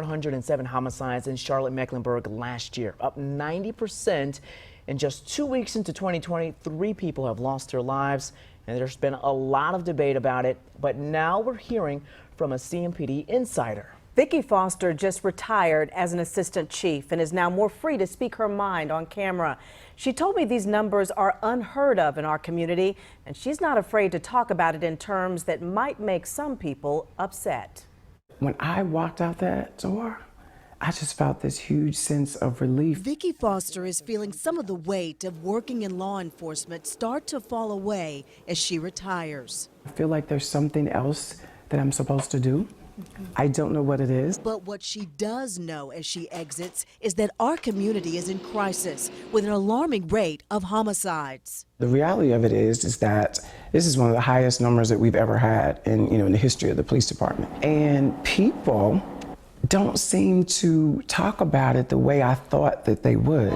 407 homicides in Charlotte, Mecklenburg last year, up 90%. In just 2 weeks into 2020, 3 people have lost their lives, and there's been a lot of debate about it. But now we're hearing from a CMPD insider. Vicki Foster just retired as an assistant chief and is now more free to speak her mind on camera. She told me these numbers are unheard of in our community, and she's not afraid to talk about it in terms that might make some people upset. When I walked out that door, I just felt this huge sense of relief. Vicki Foster is feeling some of the weight of working in law enforcement start to fall away as she retires. I feel like there's something else that I'm supposed to do. I don't know what it is. But what she does know as she exits is that our community is in crisis with an alarming rate of homicides. The reality of it is that this is one of the highest numbers that we've ever had in the history of the police department. And people don't seem to talk about it the way I thought that they would.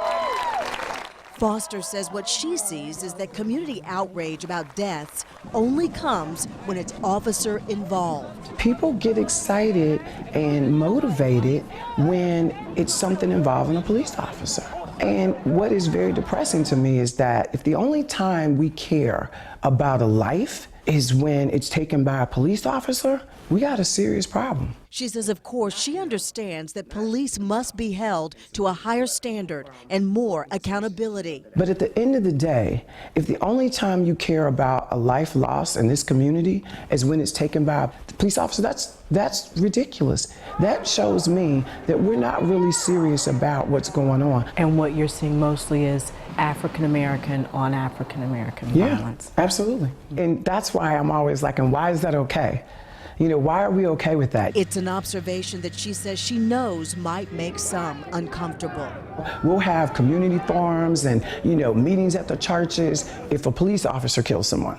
Foster says what she sees is that community outrage about deaths only comes when it's officer involved. People get excited and motivated when it's something involving a police officer. And what is very depressing to me is that if the only time we care about a life is when it's taken by a police officer, we got a serious problem. She says, of course, she understands that police must be held to a higher standard and more accountability. But at the end of the day, if the only time you care about a life lost in this community is when it's taken by a police officer, that's ridiculous. That shows me that we're not really serious about what's going on. And what you're seeing mostly is African-American on African-American violence. Yeah, absolutely. And that's why I'm always like, and why is that okay? Why are we okay with that? It's an observation that she says she knows might make some uncomfortable. We'll have community forums and, meetings at the churches if a police officer kills someone.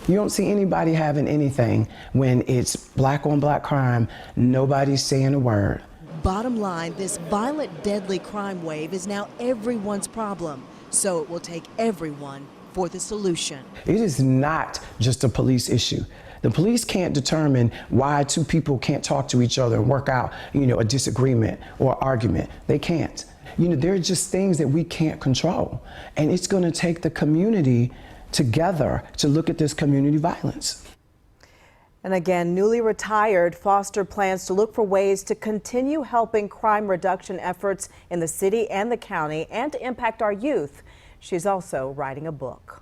You don't see anybody having anything when it's black on black crime. Nobody's saying a word. Bottom line, this violent, deadly crime wave is now everyone's problem. So it will take everyone for the solution. It is not just a police issue. The police can't determine why 2 people can't talk to each other and work out, a disagreement or argument. They can't. There are just things that we can't control. And it's going to take the community together to look at this community violence. And again, newly retired, Foster plans to look for ways to continue helping crime reduction efforts in the city and the county and to impact our youth. She's also writing a book.